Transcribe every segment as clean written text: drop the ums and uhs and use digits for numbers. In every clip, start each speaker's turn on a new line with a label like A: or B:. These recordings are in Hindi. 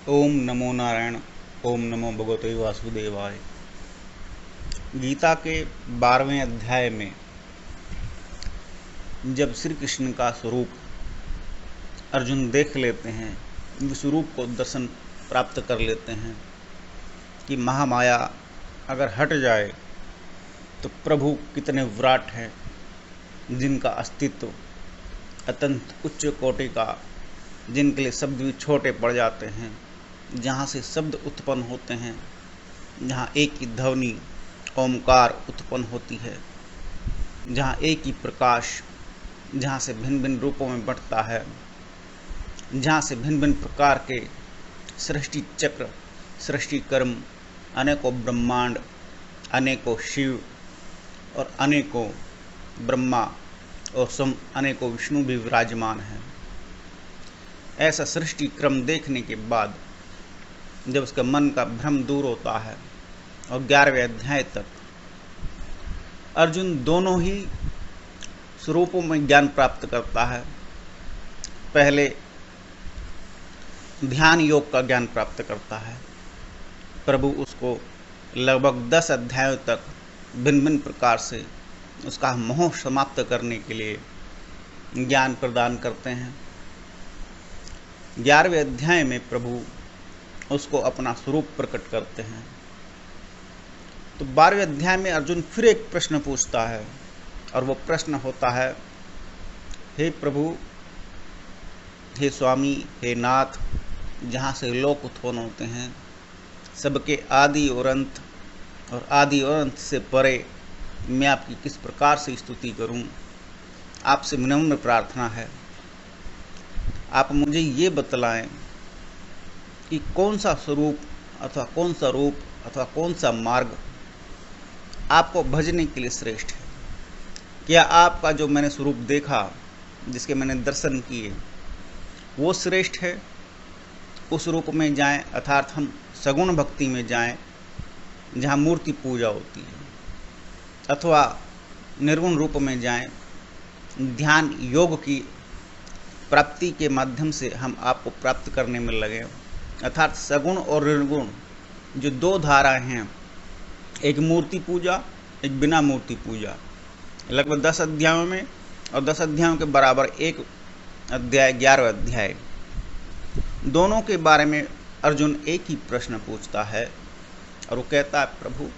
A: ओम नमो नारायण। ओम नमो भगवते वासुदेवाय। गीता के 12वें अध्याय में जब श्री कृष्ण का स्वरूप अर्जुन देख लेते हैं, उस स्वरूप को दर्शन प्राप्त कर लेते हैं कि महामाया अगर हट जाए तो प्रभु कितने विराट हैं, जिनका अस्तित्व अत्यंत उच्च कोटि का, जिनके लिए शब्द भी छोटे पड़ जाते हैं, जहाँ से शब्द उत्पन्न होते हैं, जहाँ एक ही ध्वनि ओमकार उत्पन्न होती है, जहाँ एक ही प्रकाश, जहाँ से भिन्न भिन्न रूपों में बढ़ता है, जहाँ से भिन्न भिन्न प्रकार के सृष्टि चक्र, सृष्टि कर्म, अनेकों ब्रह्मांड, अनेकों शिव और अनेकों ब्रह्मा और अनेकों विष्णु भी विराजमान हैं। ऐसा सृष्टि क्रम देखने के बाद जब उसका मन का भ्रम दूर होता है और 11वें अध्याय तक अर्जुन दोनों ही स्वरूपों में ज्ञान प्राप्त करता है। पहले ध्यान योग का ज्ञान प्राप्त करता है। प्रभु उसको लगभग 10 अध्यायों तक भिन्न भिन्न प्रकार से उसका मोह समाप्त करने के लिए ज्ञान प्रदान करते हैं। 11वें अध्याय में प्रभु उसको अपना स्वरूप प्रकट करते हैं। तो 12वें अध्याय में अर्जुन फिर एक प्रश्न पूछता है और वो प्रश्न होता है, हे प्रभु, हे स्वामी, हे नाथ, जहाँ से लोक उत्पन्न होते हैं, सबके आदि और अंत और आदि और अंत से परे मैं आपकी किस प्रकार से स्तुति करूं। आपसे विनम्र प्रार्थना है, आप मुझे ये बतलाएं कि कौन सा स्वरूप अथवा कौन सा रूप अथवा कौन सा मार्ग आपको भजने के लिए श्रेष्ठ है। क्या आपका जो मैंने स्वरूप देखा, जिसके मैंने दर्शन किए, वो श्रेष्ठ है? उस रूप में जाएं, अर्थात हम सगुण भक्ति में जाएं, जहाँ मूर्ति पूजा होती है, अथवा निर्गुण रूप में जाएं, ध्यान योग की प्राप्ति के माध्यम से हम आपको प्राप्त करने में लगे। अर्थात सगुण और निर्गुण जो दो धाराएं हैं, एक मूर्ति पूजा, एक बिना मूर्ति पूजा, लगभग 10 अध्यायों में, और 10 अध्यायों के बराबर एक अध्याय 11वां अध्याय, दोनों के बारे में अर्जुन एक ही प्रश्न पूछता है और वो कहता है, प्रभु,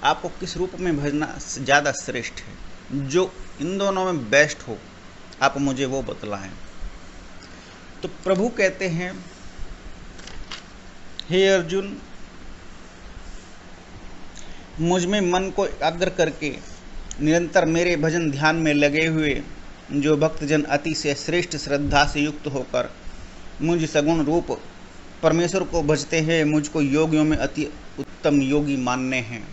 A: आपको किस रूप में भजना ज़्यादा श्रेष्ठ है? जो इन दोनों में बेस्ट हो, आप मुझे वो बतलाएं। तो प्रभु कहते हैं, हे अर्जुन, मुझ में मन को एकाग्र करके निरंतर मेरे भजन ध्यान में लगे हुए जो भक्तजन अति से श्रेष्ठ श्रद्धा से युक्त होकर मुझ सगुण रूप परमेश्वर को भजते हैं, मुझको योगियों में अति उत्तम योगी मानने हैं।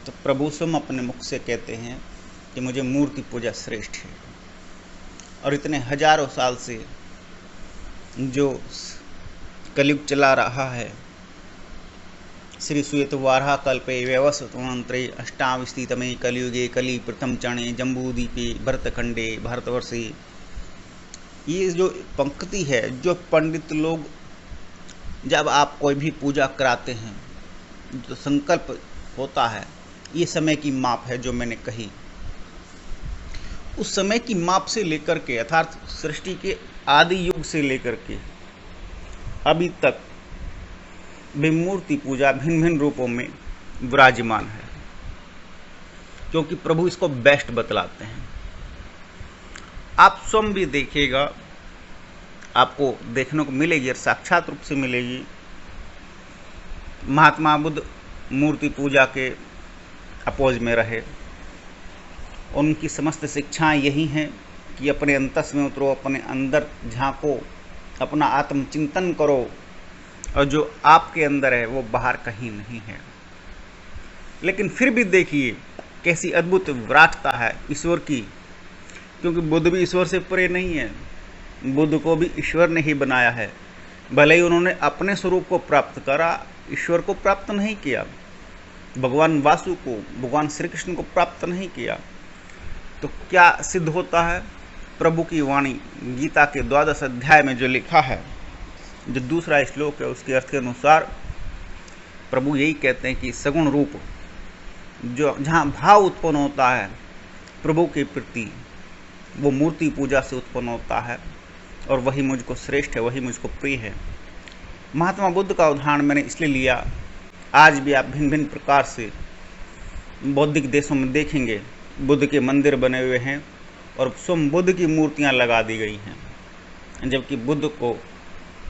A: तो प्रभु स्वयं अपने मुख से कहते हैं कि मुझे मूर्ति पूजा श्रेष्ठ है। और इतने हजारों साल से जो कलयुग चला रहा है, श्री श्वेत वाराह कल्पे व्यवस्वतंत्रे अष्टाविस्तितमे कलियुगे कलि प्रथम चरणे जम्बूदीपे भरतखंडे भारतवर्षे, ये जो पंक्ति है, जो पंडित लोग जब आप कोई भी पूजा कराते हैं, जो संकल्प होता है, ये समय की माप है जो मैंने कही। उस समय की माप से लेकर के, अर्थात सृष्टि के आदि युग से लेकर के अभी तक भी मूर्ति पूजा भिन्न भिन्न रूपों में विराजमान है, क्योंकि प्रभु इसको बेस्ट बतलाते हैं। आप स्वयं भी देखिएगा, आपको देखने को मिलेगी और साक्षात रूप से मिलेगी। महात्मा बुद्ध मूर्ति पूजा के अपोज में रहे। उनकी समस्त शिक्षाएं यही हैं कि अपने अंतस में उतरो, अपने अंदर झांको, अपना आत्मचिंतन करो, और जो आपके अंदर है वो बाहर कहीं नहीं है। लेकिन फिर भी देखिए कैसी अद्भुत विराटता है ईश्वर की, क्योंकि बुद्ध भी ईश्वर से परे नहीं है। बुद्ध को भी ईश्वर ने ही बनाया है। भले ही उन्होंने अपने स्वरूप को प्राप्त करा, ईश्वर को प्राप्त नहीं किया, भगवान वासु को, भगवान श्री कृष्ण को प्राप्त नहीं किया। तो क्या सिद्ध होता है? प्रभु की वाणी गीता के 12 अध्याय में जो लिखा है जो दूसरा श्लोक है उसके अर्थ के अनुसार प्रभु यही कहते हैं कि सगुण रूप जो जहाँ भाव उत्पन्न होता है प्रभु के प्रति, वो मूर्ति पूजा से उत्पन्न होता है और वही मुझको श्रेष्ठ है, वही मुझको प्रिय है। महात्मा बुद्ध का उदाहरण मैंने इसलिए लिया, आज भी आप भिन्न भिन्न प्रकार से बौद्धिक देशों में देखेंगे बुद्ध के मंदिर बने हुए हैं और स्वयं बुद्ध की मूर्तियां लगा दी गई हैं, जबकि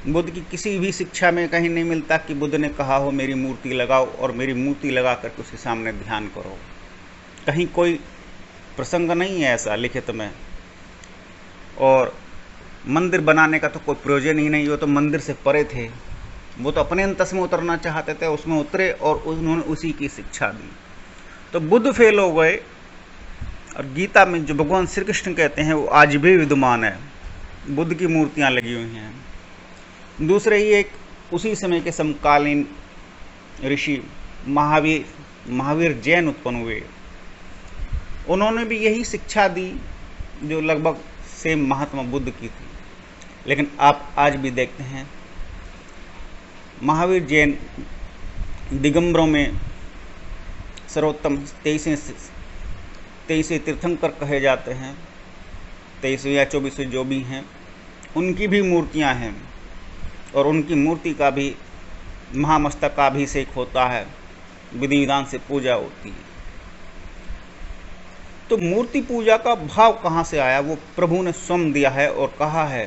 A: बुद्ध की किसी भी शिक्षा में कहीं नहीं मिलता कि बुद्ध ने कहा हो मेरी मूर्ति लगाओ और मेरी मूर्ति लगा करके उसके सामने ध्यान करो। कहीं कोई प्रसंग नहीं है ऐसा लिखित में। और मंदिर बनाने का तो कोई प्रयोजन ही नहीं, वो तो मंदिर से परे थे, वो तो अपने अंतस में उतरना चाहते थे, उसमें उतरे और उन्होंने उसी की शिक्षा दी। तो बुद्ध फेल हो गए और गीता में जो भगवान श्री कृष्ण कहते हैं वो आज भी विद्यमान है, बुद्ध की मूर्तियां लगी हुई हैं। दूसरे ही एक उसी समय के समकालीन ऋषि महावीर जैन उत्पन्न हुए, उन्होंने भी यही शिक्षा दी जो लगभग सेम महात्मा बुद्ध की थी। लेकिन आप आज भी देखते हैं महावीर जैन दिगंबरों में सर्वोत्तम 23वें तीर्थंकर कहे जाते हैं, 23वें या 24वें जो भी हैं, उनकी भी मूर्तियां हैं और उनकी मूर्ति का भी महामस्तकाभिषेक होता है, विधि विधान से पूजा होती है। तो मूर्ति पूजा का भाव कहाँ से आया? वो प्रभु ने स्वयं दिया है और कहा है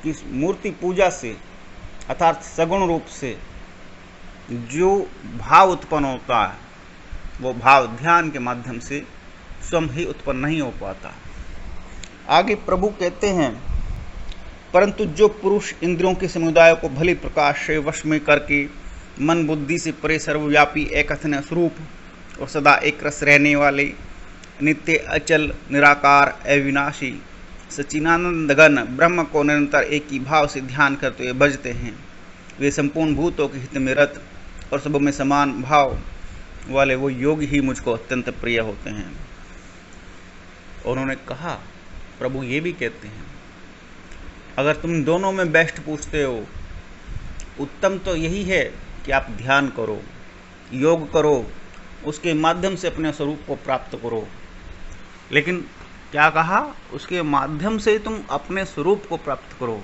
A: कि मूर्ति पूजा से अर्थात सगुण रूप से जो भाव उत्पन्न होता है वो भाव ध्यान के माध्यम से स्वयं ही उत्पन्न नहीं हो पाता। आगे प्रभु कहते हैं, परंतु जो पुरुष इंद्रियों के समुदाय को भली प्रकाश से वश में करके मन बुद्धि से परे सर्वव्यापी एकथन स्वरूप और सदा एक रस रहने वाले नित्य अचल निराकार अविनाशी सच्चिदानंद घन ब्रह्म को निरंतर एक ही भाव से ध्यान करते हुए भजते हैं, वे संपूर्ण भूतों के हित में रत और सब में समान भाव वाले वो योग ही मुझको अत्यंत प्रिय होते हैं। उन्होंने कहा, प्रभु ये भी कहते हैं, अगर तुम दोनों में बेस्ट पूछते हो, उत्तम तो यही है कि आप ध्यान करो, योग करो, उसके माध्यम से अपने स्वरूप को प्राप्त करो। लेकिन क्या कहा? उसके माध्यम से तुम अपने स्वरूप को प्राप्त करो।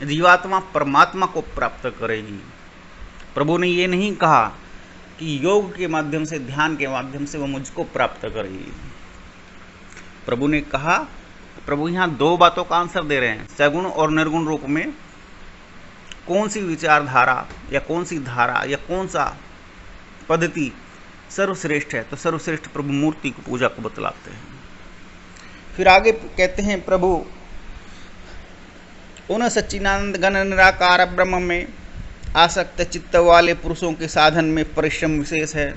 A: जीवात्मा परमात्मा को प्राप्त करेगी। प्रभु ने ये नहीं कहा कि योग के माध्यम से, ध्यान के माध्यम से वो मुझको प्राप्त करेगी। प्रभु ने कहा, प्रभु यहाँ दो बातों का आंसर दे रहे हैं, सगुण और निर्गुण रूप में कौन सी विचारधारा या कौन सी धारा या कौन सा पद्धति सर्वश्रेष्ठ है। तो सर्वश्रेष्ठ प्रभु मूर्ति की पूजा को बतलाते हैं। फिर आगे कहते हैं प्रभु, उन सच्चिदानंद घन निराकार ब्रह्म में आसक्त चित्त वाले पुरुषों के साधन में परिश्रम विशेष है,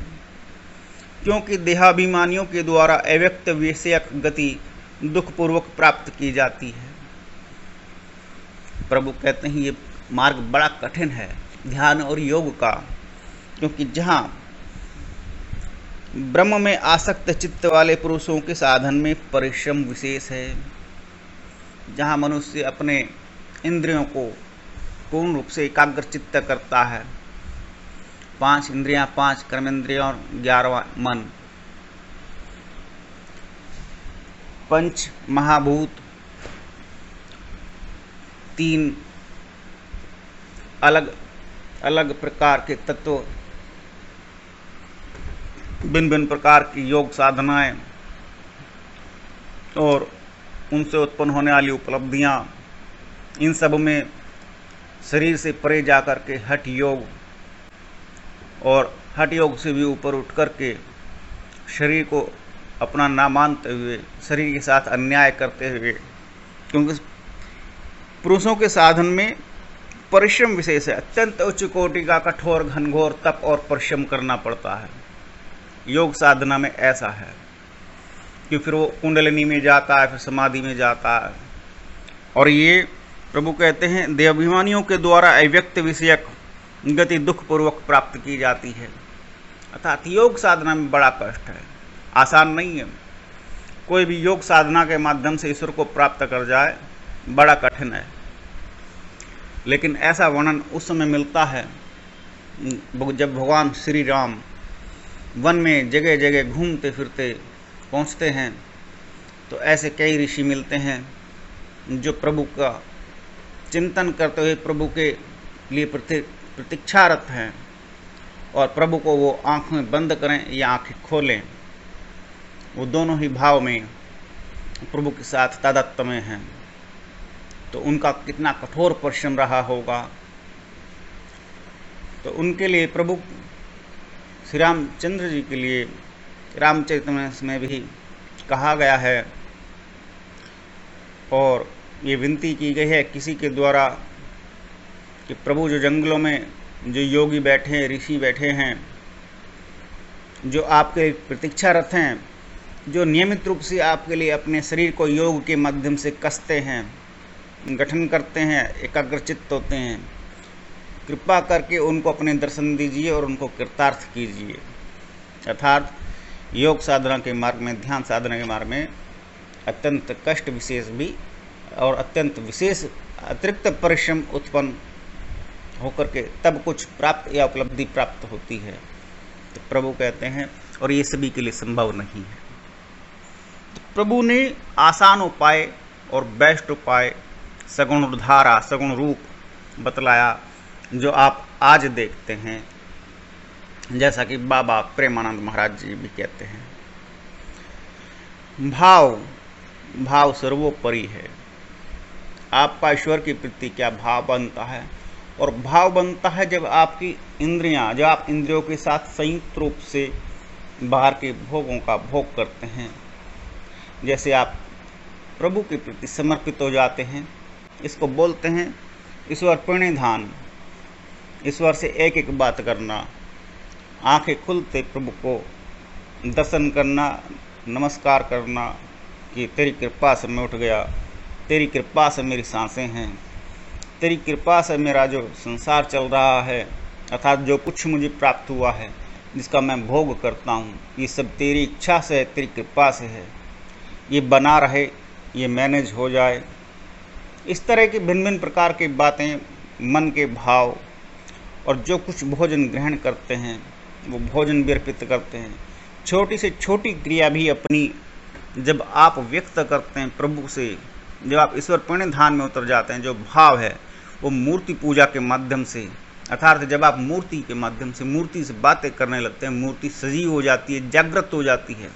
A: क्योंकि देहाभिमानियों के द्वारा अव्यक्त विषयक गति दुखपूर्वक प्राप्त की जाती है। प्रभु कहते हैं ये मार्ग बड़ा कठिन है ध्यान और योग का, क्योंकि जहाँ ब्रह्म में आसक्त चित्त वाले पुरुषों के साधन में परिश्रम विशेष है, जहाँ मनुष्य अपने इंद्रियों को पूर्ण रूप से एकाग्र चित्त करता है, 5 इंद्रियां, 5 कर्मेंद्रियां और 11वां मन, 5 महाभूत, 3 अलग अलग प्रकार के तत्व, भिन्न भिन्न प्रकार की योग साधनाएं और उनसे उत्पन्न होने वाली उपलब्धियां, इन सब में शरीर से परे जा कर के हठ योग और हठ योग से भी ऊपर उठ कर के शरीर को अपना ना मानते हुए, शरीर के साथ अन्याय करते हुए, क्योंकि पुरुषों के साधन में परिश्रम विशेष है, अत्यंत उच्च कोटि का कठोर घनघोर तप और परिश्रम करना पड़ता है। योग साधना में ऐसा है कि फिर वो कुंडलिनी में जाता है, फिर समाधि में जाता है। और ये प्रभु कहते हैं देहाभिमानियों के द्वारा अव्यक्त विषयक गति दुखपूर्वक प्राप्त की जाती है। अर्थात योग साधना में बड़ा कष्ट है, आसान नहीं है। कोई भी योग साधना के माध्यम से ईश्वर को प्राप्त कर जाए बड़ा कठिन है। लेकिन ऐसा वर्णन उस समय मिलता है जब भगवान श्री राम वन में जगह जगह घूमते फिरते पहुँचते हैं, तो ऐसे कई ऋषि मिलते हैं जो प्रभु का चिंतन करते हुए प्रभु के लिए प्रतीक्षारत हैं, और प्रभु को वो आँखें बंद करें या आँखें खोलें, वो दोनों ही भाव में प्रभु के साथ तादात्म्य में हैं। तो उनका कितना कठोर परिश्रम रहा होगा। तो उनके लिए प्रभु श्री रामचंद्र जी के लिए रामचरितमानस में भी कहा गया है, और ये विनती की गई है किसी के द्वारा कि प्रभु जो जंगलों में जो योगी बैठे हैं, ऋषि बैठे हैं, जो आपके प्रतीक्षारत हैं, जो नियमित रूप से आपके लिए अपने शरीर को योग के माध्यम से कसते हैं, गठन करते हैं, एकाग्रचित्त होते हैं, कृपा करके उनको अपने दर्शन दीजिए और उनको कृतार्थ कीजिए। अर्थात योग साधना के मार्ग में, ध्यान साधना के मार्ग में अत्यंत कष्ट विशेष भी और अत्यंत विशेष अतिरिक्त परिश्रम उत्पन्न होकर के तब कुछ प्राप्त या उपलब्धि प्राप्त होती है। तो प्रभु कहते हैं, और ये सभी के लिए संभव नहीं है। तो प्रभु ने आसान उपाय और बेस्ट उपाय, सगुण धारा, सगुण रूप बतलाया, जो आप आज देखते हैं, जैसा कि बाबा प्रेमानंद महाराज जी भी कहते हैं। भाव सर्वोपरि है। आपका ईश्वर के प्रति क्या भाव बनता है, और भाव बनता है जब आपकी इंद्रियां, जब आप इंद्रियों के साथ संयुक्त रूप से बाहर के भोगों का भोग करते हैं, जैसे आप प्रभु के प्रति समर्पित हो जाते हैं। इसको बोलते हैं ईश्वर प्रणिधान। ईश्वर से एक एक बात करना, आंखें खुलते प्रभु को दर्शन करना, नमस्कार करना कि तेरी कृपा से मैं उठ गया, तेरी कृपा से मेरी सांसें हैं, तेरी कृपा से मेरा जो संसार चल रहा है, अर्थात जो कुछ मुझे प्राप्त हुआ है, जिसका मैं भोग करता हूँ, ये सब तेरी इच्छा से है, तेरी कृपा से है। ये बना रहे, ये मैनेज हो जाए। इस तरह की भिन्न भिन्न प्रकार की बातें, मन के भाव, और जो कुछ भोजन ग्रहण करते हैं वो भोजन भी अर्पित करते हैं। छोटी से छोटी क्रिया भी अपनी जब आप व्यक्त करते हैं प्रभु से, जब आप ईश्वर प्रणिधान में उतर जाते हैं, जो भाव है वो मूर्ति पूजा के माध्यम से, अर्थात जब आप मूर्ति के माध्यम से, मूर्ति से बातें करने लगते हैं, मूर्ति सजीव हो जाती है, जागृत हो जाती है।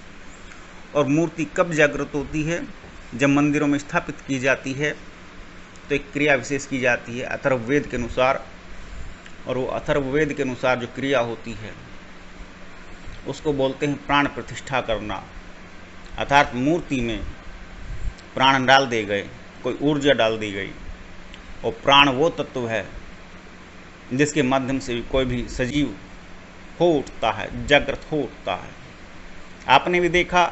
A: और मूर्ति कब जागृत होती है? जब मंदिरों में स्थापित की जाती है तो एक क्रिया विशेष की जाती है अथर्ववेद के अनुसार, और वो अथर्ववेद के अनुसार जो क्रिया होती है उसको बोलते हैं प्राण प्रतिष्ठा करना। अर्थात मूर्ति में प्राण डाल दिए गए, कोई ऊर्जा डाल दी गई, और प्राण वो तत्व है जिसके माध्यम से कोई भी सजीव हो उठता है, जागृत हो उठता है। आपने भी देखा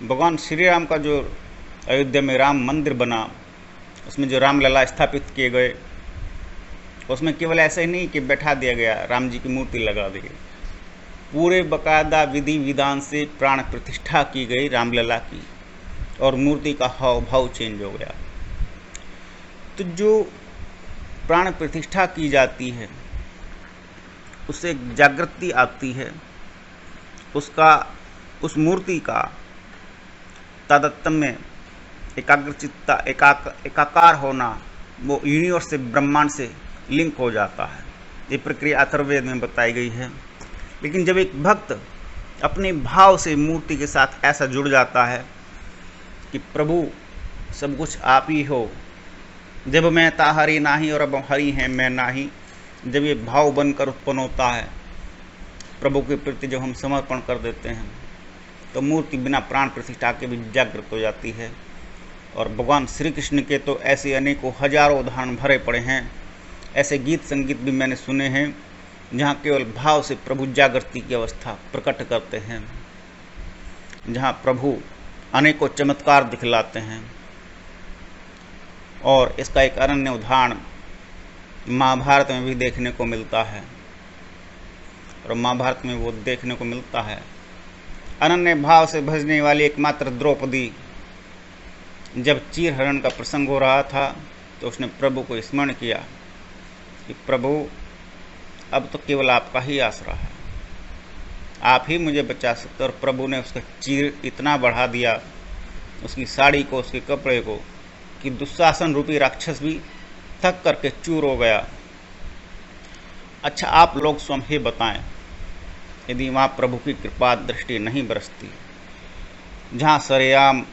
A: भगवान श्री राम का जो अयोध्या में राम मंदिर बना, उसमें जो रामलला स्थापित किए गए, उसमें केवल ऐसा ही नहीं कि बैठा दिया गया, राम जी की मूर्ति लगा दी गई, पूरे बाकायदा विधि विधान से प्राण प्रतिष्ठा की गई रामलला की, और मूर्ति का हाव भाव चेंज हो गया। तो जो प्राण प्रतिष्ठा की जाती है उससे एक जागृति आती है, उस मूर्ति का तादात्म्य, एकाग्रचित्ता, एकाकार होना, वो यूनिवर्स से, ब्रह्मांड से लिंक हो जाता है। ये प्रक्रिया अथर्ववेद में बताई गई है। लेकिन जब एक भक्त अपने भाव से मूर्ति के साथ ऐसा जुड़ जाता है कि प्रभु सब कुछ आप ही हो, जब मैं था हरि नाही और अब हरि हैं मैं नाही, जब ये भाव बनकर उत्पन्न होता है प्रभु के प्रति, जब हम समर्पण कर देते हैं, तो मूर्ति बिना प्राण प्रतिष्ठा के भी जागृत हो जाती है। और भगवान श्री कृष्ण के तो ऐसे अनेकों हजारों उदाहरण भरे पड़े हैं। ऐसे गीत संगीत भी मैंने सुने हैं जहाँ केवल भाव से प्रभु जागृति की अवस्था प्रकट करते हैं, जहाँ प्रभु अनेकों चमत्कार दिखलाते हैं। और इसका एक अनन्य उदाहरण महाभारत में भी देखने को मिलता है, और महाभारत में वो देखने को मिलता है अनन्य भाव से भजने वाली एकमात्र द्रौपदी, जब चीर हरण का प्रसंग हो रहा था तो उसने प्रभु को स्मरण किया कि प्रभु अब तो केवल आपका ही आसरा है, आप ही मुझे बचा सकते। और प्रभु ने उसका चीर इतना बढ़ा दिया, उसकी साड़ी को, उसके कपड़े को, कि दुशासन रूपी राक्षस भी थक करके चूर हो गया। अच्छा, आप लोग स्वयं ही बताएं, यदि वहाँ प्रभु की कृपा दृष्टि नहीं बरसती, जहाँ सरेआम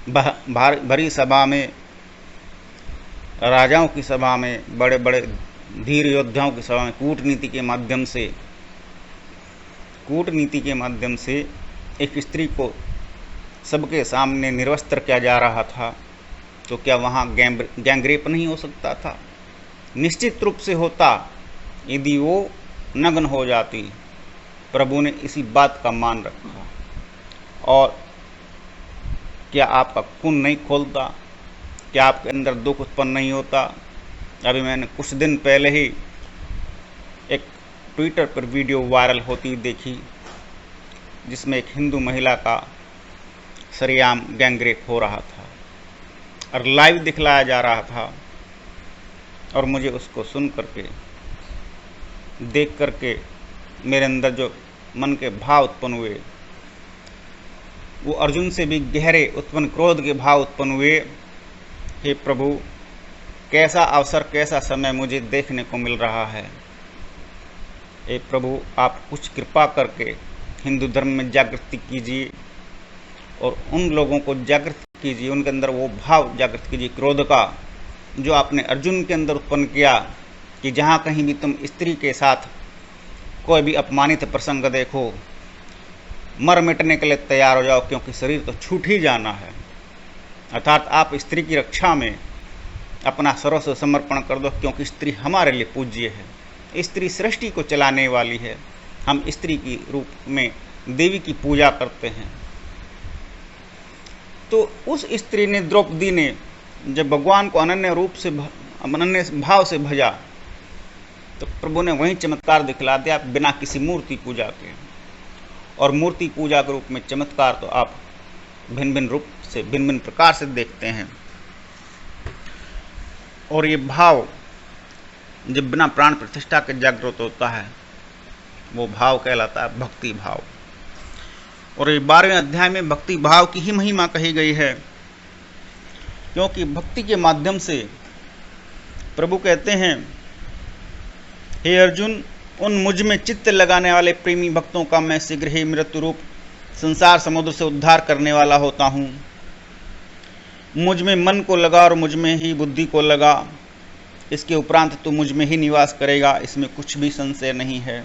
A: भरी सभा में, राजाओं की सभा में, बड़े बड़े धीर योद्धाओं की सभा में कूटनीति के माध्यम से एक स्त्री को सबके सामने निर्वस्त्र किया जा रहा था, तो क्या वहाँ गैंगरेप नहीं हो सकता था? निश्चित रूप से होता, यदि वो नग्न हो जाती। प्रभु ने इसी बात का मान रखा। और क्या आपका खून नहीं खोलता? क्या आपके अंदर दुख उत्पन्न नहीं होता? अभी मैंने कुछ दिन पहले ही एक ट्विटर पर वीडियो वायरल होती हुई देखी, जिसमें एक हिंदू महिला का सरेआम गैंगरेप हो रहा था और लाइव दिखलाया जा रहा था। और मुझे उसको सुन करके, देख करके मेरे अंदर जो मन के भाव उत्पन्न हुए, वो अर्जुन से भी गहरे उत्पन्न क्रोध के भाव उत्पन्न हुए। हे प्रभु, कैसा अवसर, कैसा समय मुझे देखने को मिल रहा है। हे प्रभु, आप कुछ कृपा करके हिंदू धर्म में जागृति कीजिए और उन लोगों को जागृत कीजिए, उनके अंदर वो भाव जागृत कीजिए क्रोध का, जो आपने अर्जुन के अंदर उत्पन्न किया, कि जहाँ कहीं भी तुम स्त्री के साथ कोई भी अपमानित प्रसंग देखो, मर मिटने के लिए तैयार हो जाओ, क्योंकि शरीर तो छूट ही जाना है। अर्थात आप स्त्री की रक्षा में अपना सर्वस्व समर्पण कर दो, क्योंकि स्त्री हमारे लिए पूज्य है। स्त्री सृष्टि को चलाने वाली है। हम स्त्री की रूप में देवी की पूजा करते हैं। तो उस स्त्री ने, द्रौपदी ने, जब भगवान को अनन्य रूप से, अनन्य भाव से भजा, तो प्रभु ने वही चमत्कार दिखला दिया बिना किसी मूर्ति पूजा के। और मूर्ति पूजा के रूप में चमत्कार तो आप भिन्न भिन्न रूप से, भिन्न भिन्न प्रकार से देखते हैं। और ये भाव जब बिना प्राण प्रतिष्ठा के जागृत होता है, वो भाव कहलाता है भक्ति भाव। और ये 12वें अध्याय में भक्ति भाव की ही महिमा कही गई है, क्योंकि भक्ति के माध्यम से प्रभु कहते हैं, हे अर्जुन, उन मुझ में चित्त लगाने वाले प्रेमी भक्तों का मैं शीघ्र ही मृत्यु रूप संसार समुद्र से उद्धार करने वाला होता हूँ। मुझ में मन को लगा और मुझ में ही बुद्धि को लगा, इसके उपरांत तू मुझ में ही निवास करेगा, इसमें कुछ भी संशय नहीं है।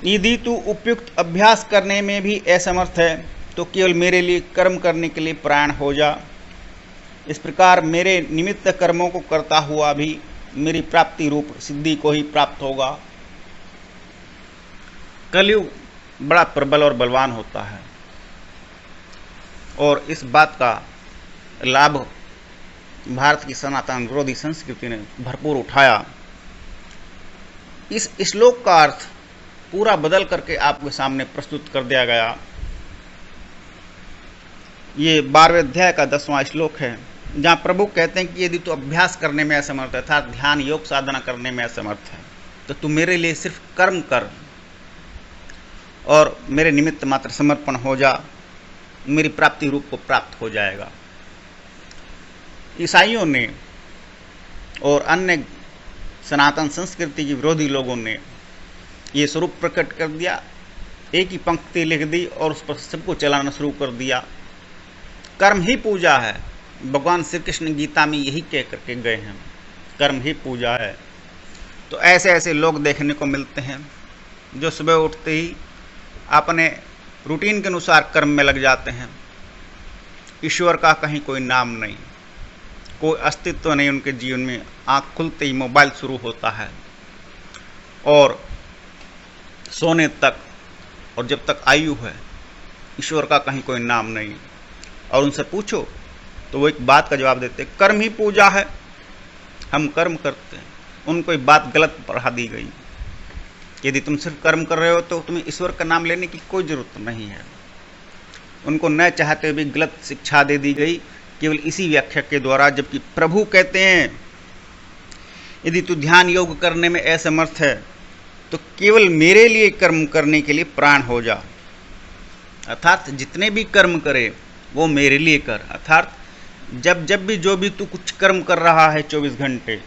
A: यदि तू उपयुक्त अभ्यास करने में भी असमर्थ है, तो केवल मेरे लिए कर्म करने के लिए प्राण हो जा। इस प्रकार मेरे निमित्त कर्मों को करता हुआ भी मेरी प्राप्ति रूप सिद्धि को ही प्राप्त होगा। कलयुग बड़ा प्रबल और बलवान होता है, और इस बात का लाभ भारत की सनातन विरोधी संस्कृति ने भरपूर उठाया। इस श्लोक का अर्थ पूरा बदल करके आपके सामने प्रस्तुत कर दिया गया। ये 12वें अध्याय का 10वां श्लोक है, जहाँ प्रभु कहते हैं कि यदि तू अभ्यास करने में असमर्थ है, अर्थात ध्यान योग साधना करने में असमर्थ है, तो तू मेरे लिए सिर्फ कर्म कर और मेरे निमित्त मात्र समर्पण हो जा, मेरी प्राप्ति रूप को प्राप्त हो जाएगा। ईसाइयों ने और अन्य सनातन संस्कृति के विरोधी लोगों ने ये स्वरूप प्रकट कर दिया, एक ही पंक्ति लिख दी और उस पर सबको चलाना शुरू कर दिया। कर्म ही पूजा है। भगवान श्री कृष्ण गीता में यही कह करके गए हैं, कर्म ही पूजा है। तो ऐसे ऐसे लोग देखने को मिलते हैं जो सुबह उठते ही अपने रूटीन के अनुसार कर्म में लग जाते हैं। ईश्वर का कहीं कोई नाम नहीं, कोई अस्तित्व नहीं उनके जीवन में। आँख खुलते ही मोबाइल शुरू होता है और सोने तक, और जब तक आयु है, ईश्वर का कहीं कोई नाम नहीं। और उनसे पूछो तो वो एक बात का जवाब देते, कर्म ही पूजा है, हम कर्म करते हैं। उनको एक बात गलत पढ़ा दी गई, यदि तुम सिर्फ कर्म कर रहे हो तो तुम्हें ईश्वर का नाम लेने की कोई जरूरत नहीं है। उनको न चाहते भी गलत शिक्षा दे दी गई केवल इसी व्याख्या के द्वारा, जबकि प्रभु कहते हैं यदि तू ध्यान योग करने में असमर्थ है तो केवल मेरे लिए कर्म करने के लिए प्राण हो जा। अर्थात जितने भी कर्म करे वो मेरे लिए कर। अर्थात जब भी जो भी तू कुछ कर्म कर रहा है 24 घंटे,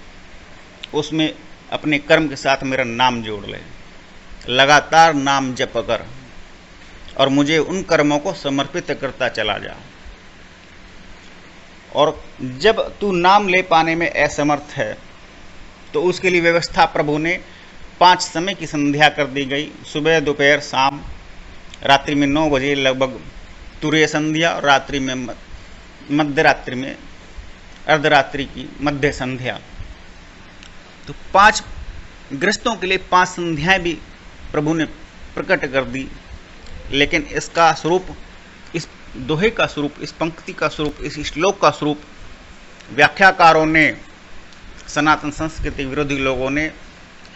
A: उसमें अपने कर्म के साथ मेरा नाम जोड़ ले, लगातार नाम जप कर और मुझे उन कर्मों को समर्पित करता चला जा। और जब तू नाम ले पाने में असमर्थ है तो उसके लिए व्यवस्था प्रभु ने 5 समय की संध्या कर दी गई। सुबह, दोपहर, शाम, रात्रि में 9 बजे लगभग तुरीय संध्या, और रात्रि में मध्य रात्रि में अर्धरात्रि की मध्य संध्या। तो 5 गृहस्थों के लिए 5 संध्याएं भी प्रभु ने प्रकट कर दी। लेकिन इसका स्वरूप, इस दोहे का स्वरूप, इस पंक्ति का स्वरूप, इस श्लोक का स्वरूप व्याख्याकारों ने, सनातन संस्कृति विरोधी लोगों ने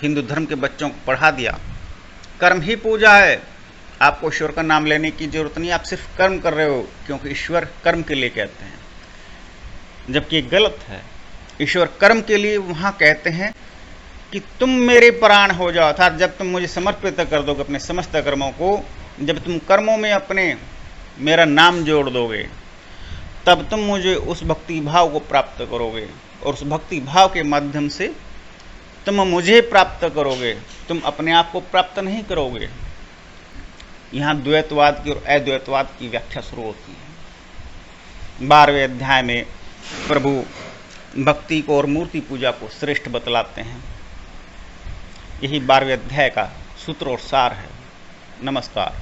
A: हिंदू धर्म के बच्चों को पढ़ा दिया। कर्म ही पूजा है, आपको ईश्वर का नाम लेने की जरूरत नहीं, आप सिर्फ कर्म कर रहे हो, क्योंकि ईश्वर कर्म के लिए कहते हैं, जबकि ये गलत है। ईश्वर कर्म के लिए वहाँ कहते हैं कि तुम मेरे प्राण हो जाओ। अर्थात जब तुम मुझे समर्पित कर दोगे अपने समस्त कर्मों को, जब तुम कर्मों में अपने मेरा नाम जोड़ दोगे, तब तुम मुझे उस भक्ति भाव को प्राप्त करोगे, और उस भक्ति भाव के माध्यम से तुम मुझे प्राप्त करोगे, तुम अपने आप को प्राप्त नहीं करोगे। यहाँ द्वैतवाद की और अद्वैतवाद की व्याख्या शुरू होती है। 12वें अध्याय में प्रभु भक्ति को और मूर्ति पूजा को श्रेष्ठ बतलाते हैं। यही 12वें अध्याय का सूत्र और सार है। नमस्कार।